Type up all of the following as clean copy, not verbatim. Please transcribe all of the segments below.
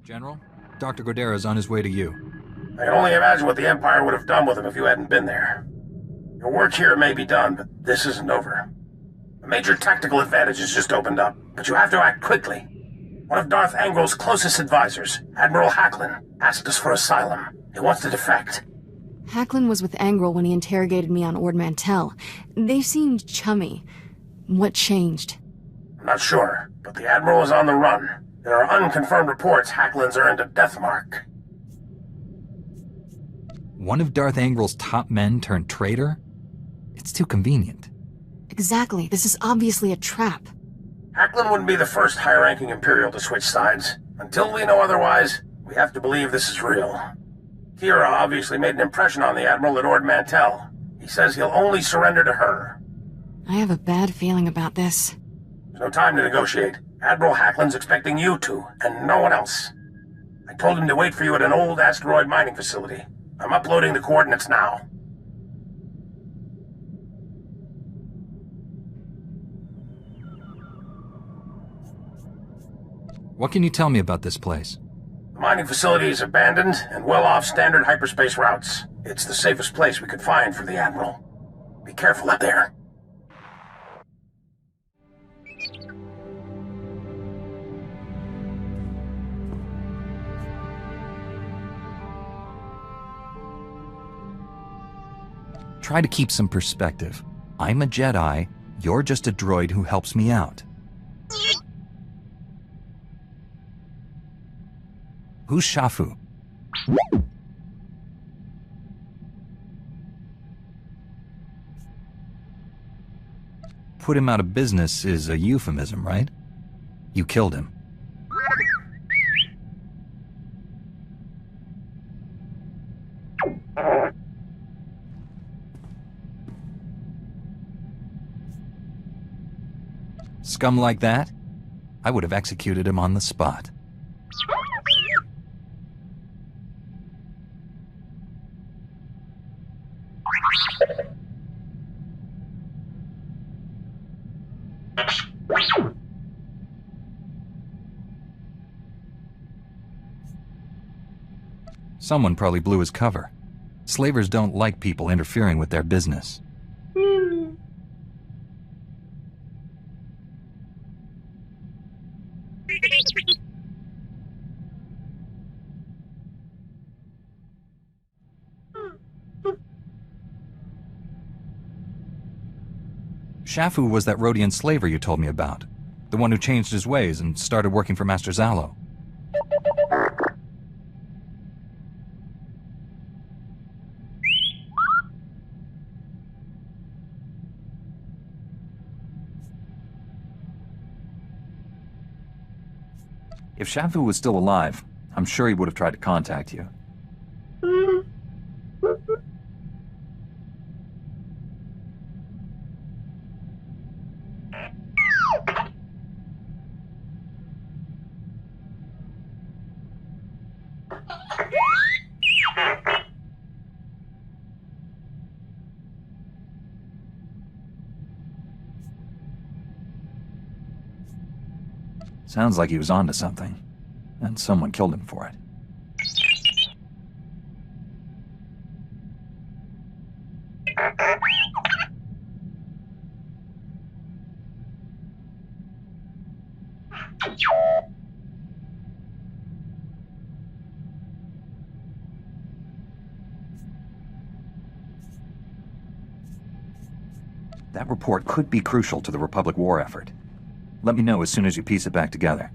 General, Dr. Godera is on his way to you. I can only imagine what the Empire would have done with him if you hadn't been there. Your work here may be done, but this isn't over. A major tactical advantage has just opened up, but you have to act quickly. One of Darth Angrel's closest advisors, Admiral Hacklin, asked us for asylum. He wants to defect. Hacklin was with Angrel when he interrogated me on Ord Mantell. They seemed chummy. What changed? I'm not sure, but the Admiral is on the run. There are unconfirmed reports Hacklin's earned a death mark. One of Darth Angrel's top men turned traitor? It's too convenient. Exactly. This is obviously a trap. Hacklin wouldn't be the first high-ranking Imperial to switch sides. Until we know otherwise, we have to believe this is real. Kira obviously made an impression on the Admiral at Ord Mantell. He says he'll only surrender to her. I have a bad feeling about this. There's no time to negotiate. Admiral Hacklin's expecting you two, and no one else. I told him to wait for you at an old asteroid mining facility. I'm uploading the coordinates now. What can you tell me about this place? The mining facility is abandoned and well off standard hyperspace routes. It's the safest place we could find for the Admiral. Be careful up there. Try to keep some perspective. I'm a Jedi, you're just a droid who helps me out. Who's Shafu? Put him out of business is a euphemism, right? You killed him. Scum like that? I would have executed him on the spot. Someone probably blew his cover. Slavers don't like people interfering with their business. Shafu was that Rhodian slaver you told me about. The one who changed his ways and started working for Master Zalo. If Shafu was still alive, I'm sure he would have tried to contact you. Sounds like he was onto something, and someone killed him for it. That report could be crucial to the Republic war effort. Let me know as soon as you piece it back together.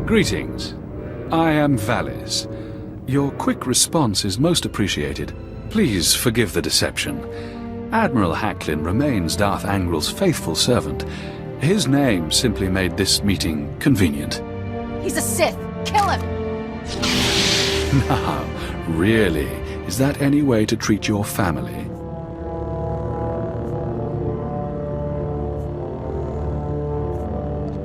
Greetings. I am Valis. Your quick response is most appreciated. Please forgive the deception. Admiral Hacklin remains Darth Angrel's faithful servant. His name simply made this meeting convenient. He's a Sith! Kill him! Now, really, is that any way to treat your family?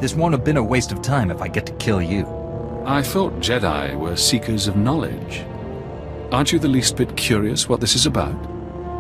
This won't have been a waste of time if I get to kill you. I thought Jedi were seekers of knowledge. Aren't you the least bit curious what this is about?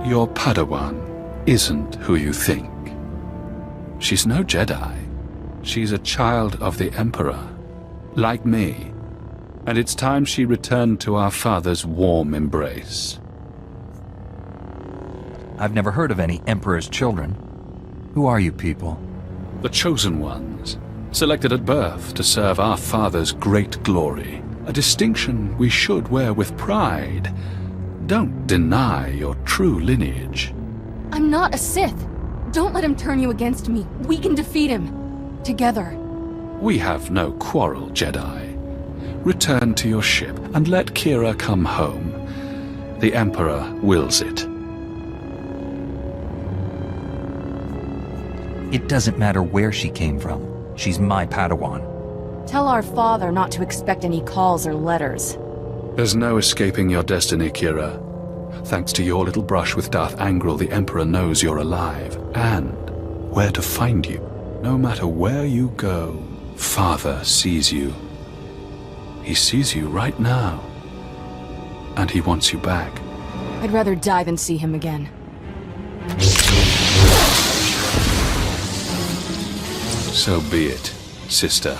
Your Padawan isn't who you think. She's no Jedi. She's a child of the Emperor, like me. And it's time she returned to our father's warm embrace. I've never heard of any Emperor's children. Who are you people? The chosen ones, selected at birth to serve our father's great glory. A distinction we should wear with pride. Don't deny your true lineage. I'm not a Sith. Don't let him turn you against me. We can defeat him. Together. We have no quarrel, Jedi. Return to your ship and let Kira come home. The Emperor wills it. It doesn't matter where she came from. She's my Padawan. Tell our father not to expect any calls or letters. There's no escaping your destiny, Kira. Thanks to your little brush with Darth Angrel, the Emperor knows you're alive, and where to find you. No matter where you go, Father sees you. He sees you right now. And he wants you back. I'd rather die than see him again. So be it, sister.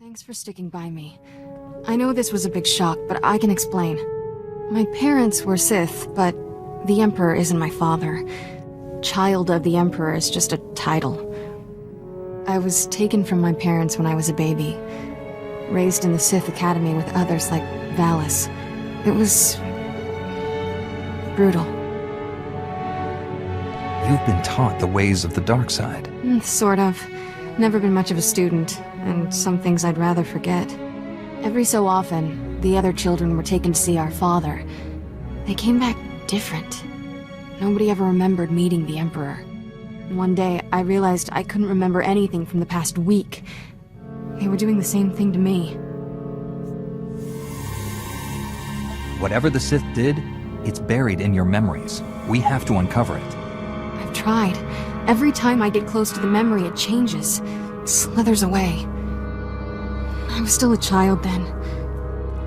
Thanks for sticking by me. I know this was a big shock, but I can explain. My parents were Sith, but the Emperor isn't my father. Child of the Emperor is just a title. I was taken from my parents when I was a baby. Raised in the Sith Academy with others like Valis. It was brutal. You've been taught the ways of the dark side. Sort of. Never been much of a student, and some things I'd rather forget. Every so often, the other children were taken to see our father. They came back different. Nobody ever remembered meeting the Emperor. One day, I realized I couldn't remember anything from the past week. They were doing the same thing to me. Whatever the Sith did, it's buried in your memories. We have to uncover it. I've tried. Every time I get close to the memory, it changes. Slithers away. I was still a child then.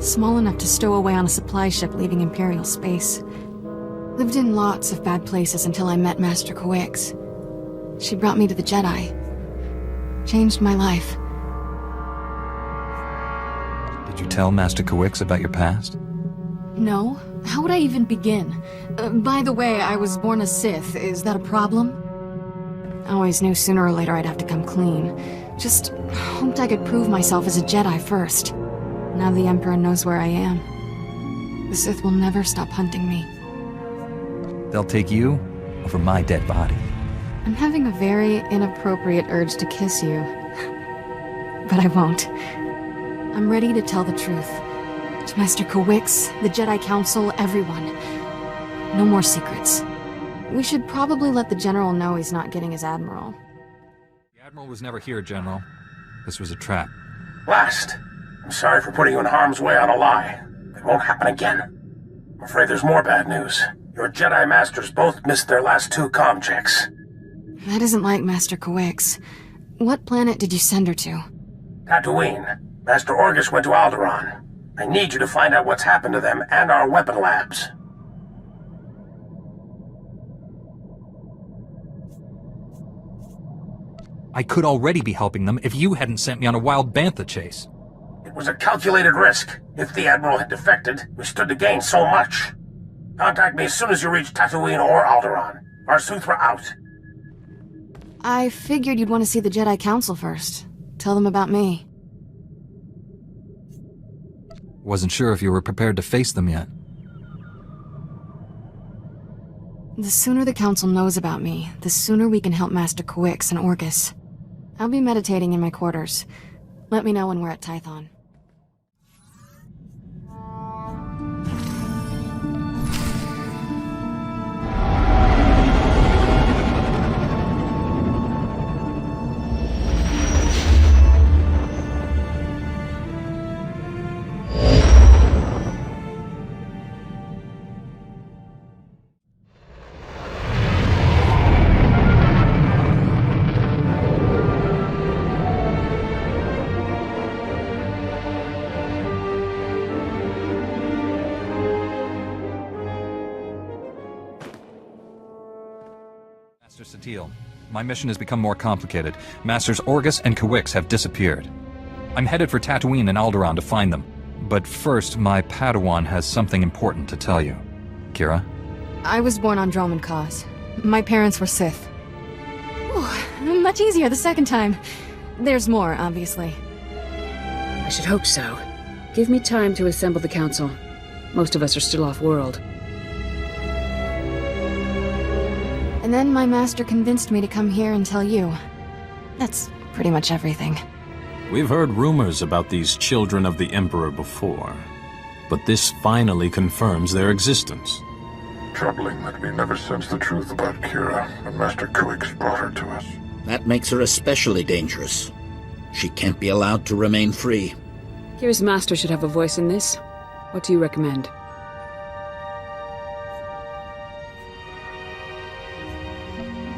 Small enough to stow away on a supply ship leaving Imperial space. Lived in lots of bad places until I met Master Kawix. She brought me to the Jedi. Changed my life. Did you tell Master Kawix about your past? No. How would I even begin? By the way, I was born a Sith. Is that a problem? I always knew sooner or later I'd have to come clean. Just hoped I could prove myself as a Jedi first. Now the Emperor knows where I am. The Sith will never stop hunting me. They'll take you over my dead body. I'm having a very inappropriate urge to kiss you. But I won't. I'm ready to tell the truth. To Master Kawix, the Jedi Council, everyone. No more secrets. We should probably let the General know he's not getting his Admiral. The Admiral was never here, General. This was a trap. Last. I'm sorry for putting you in harm's way on a lie. It won't happen again. I'm afraid there's more bad news. Your Jedi Masters both missed their last 2 comm checks. That isn't like Master Kawix. What planet did you send her to? Tatooine. Master Orgus went to Alderaan. I need you to find out what's happened to them and our weapon labs. I could already be helping them if you hadn't sent me on a wild bantha chase. It was a calculated risk. If the Admiral had defected, we stood to gain so much. Contact me as soon as you reach Tatooine or Alderaan. Our suits were out. I figured you'd want to see the Jedi Council first. Tell them about me. Wasn't sure if you were prepared to face them yet. The sooner the Council knows about me, the sooner we can help Master Kawix and Orgus. I'll be meditating in my quarters. Let me know when we're at Tython. Master Satele, my mission has become more complicated. Masters Orgus and Kawix have disappeared. I'm headed for Tatooine and Alderaan to find them. But first, my Padawan has something important to tell you. Kira? I was born on Dromund Kaas. My parents were Sith. Ooh, much easier the second time. There's more, obviously. I should hope so. Give me time to assemble the council. Most of us are still off-world. And then my master convinced me to come here and tell you. That's pretty much everything. We've heard rumors about these children of the Emperor before, but this finally confirms their existence. Troubling that we never sensed the truth about Kira when Master Kawix brought her to us. That makes her especially dangerous. She can't be allowed to remain free. Kira's master should have a voice in this. What do you recommend?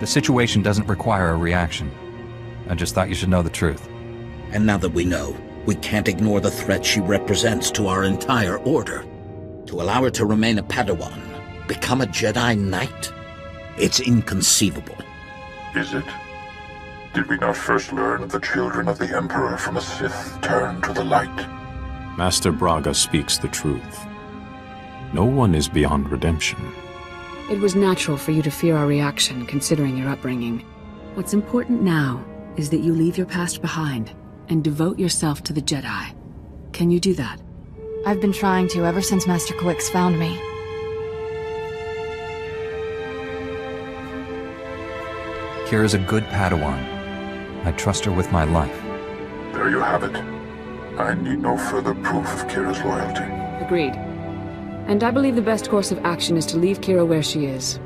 The situation doesn't require a reaction. I just thought you should know the truth. And now that we know, we can't ignore the threat she represents to our entire order. To allow her to remain a Padawan, become a Jedi Knight? It's inconceivable. Is it? Did we not first learn of the children of the Emperor from a Sith turned to the light? Master Braga speaks the truth. No one is beyond redemption. It was natural for you to fear our reaction, considering your upbringing. What's important now is that you leave your past behind and devote yourself to the Jedi. Can you do that? I've been trying to ever since Master Kawix found me. Kira's a good Padawan. I trust her with my life. There you have it. I need no further proof of Kira's loyalty. Agreed. And I believe the best course of action is to leave Kira where she is.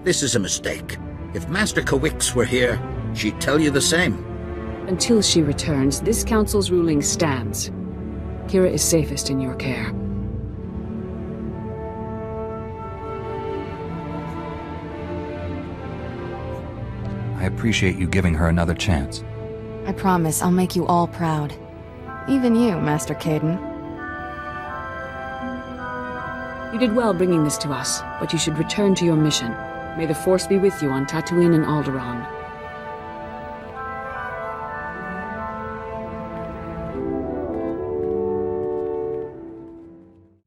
This is a mistake. If Master Kawix were here, she'd tell you the same. Until she returns, this council's ruling stands. Kira is safest in your care. I appreciate you giving her another chance. I promise I'll make you all proud. Even you, Master Caden. You did well bringing this to us, but you should return to your mission. May the Force be with you on Tatooine and Alderaan.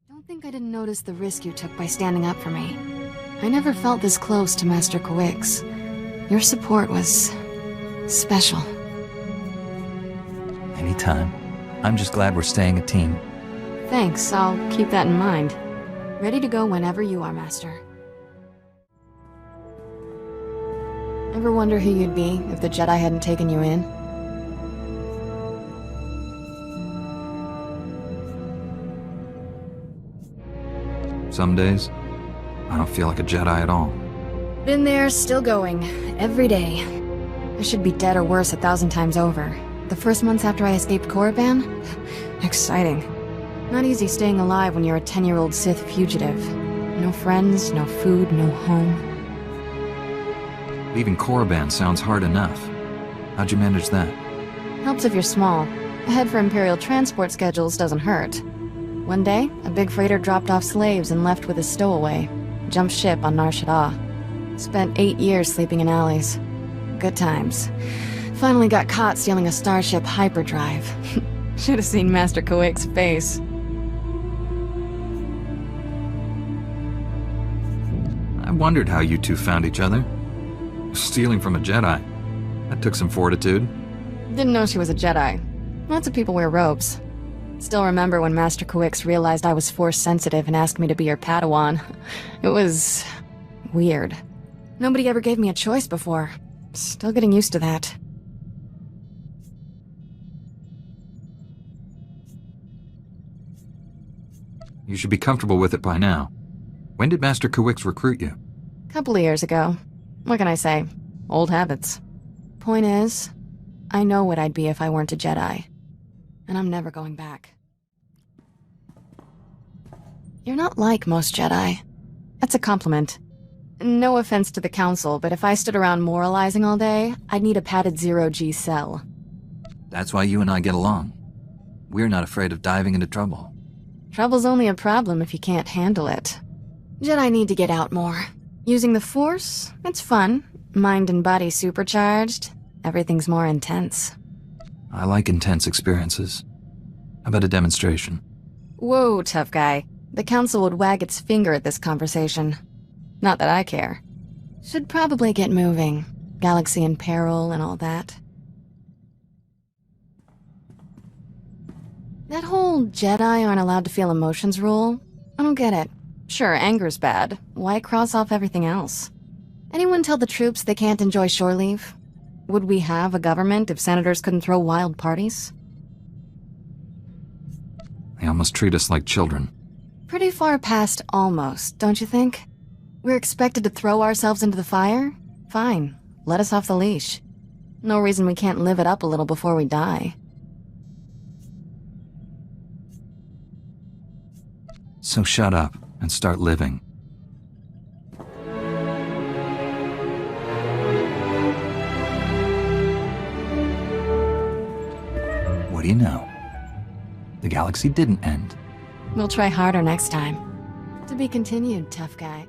Don't think I didn't notice the risk you took by standing up for me. I never felt this close to Master Kawix. Your support was... special. Anytime. I'm just glad we're staying a team. Thanks, I'll keep that in mind. Ready to go whenever you are, Master. Ever wonder who you'd be if the Jedi hadn't taken you in? Some days, I don't feel like a Jedi at all. Been there, still going. Every day. I should be dead or worse 1,000 times over. The first months after I escaped Korriban? Exciting. Not easy staying alive when you're a 10-year-old Sith fugitive. No friends, no food, no home. Leaving Korriban sounds hard enough. How'd you manage that? Helps if you're small. A head for Imperial transport schedules doesn't hurt. One day, a big freighter dropped off slaves and left with a stowaway. Jumped ship on Nar Shaddaa. Spent 8 years sleeping in alleys. Good times. Finally got caught stealing a starship hyperdrive. Should have seen Master Kawix's face. I wondered how you two found each other. Stealing from a Jedi. That took some fortitude. Didn't know she was a Jedi. Lots of people wear robes. Still remember when Master Kawix realized I was Force-sensitive and asked me to be her Padawan. It was... weird. Nobody ever gave me a choice before. Still getting used to that. You should be comfortable with it by now. When did Master Kawix recruit you? Couple of years ago. What can I say? Old habits. Point is, I know what I'd be if I weren't a Jedi. And I'm never going back. You're not like most Jedi. That's a compliment. No offense to the Council, but if I stood around moralizing all day, I'd need a padded zero-G cell. That's why you and I get along. We're not afraid of diving into trouble. Trouble's only a problem if you can't handle it. Jedi need to get out more. Using the Force, it's fun. Mind and body supercharged. Everything's more intense. I like intense experiences. How about a demonstration? Whoa, tough guy. The Council would wag its finger at this conversation. Not that I care. Should probably get moving. Galaxy in peril and all that. That whole Jedi aren't allowed to feel emotions rule? I don't get it. Sure, anger's bad. Why cross off everything else? Anyone tell the troops they can't enjoy shore leave? Would we have a government if senators couldn't throw wild parties? They almost treat us like children. Pretty far past almost, don't you think? We're expected to throw ourselves into the fire? Fine, let us off the leash. No reason we can't live it up a little before we die. So shut up and start living. What do you know? The galaxy didn't end. We'll try harder next time. To be continued, tough guy.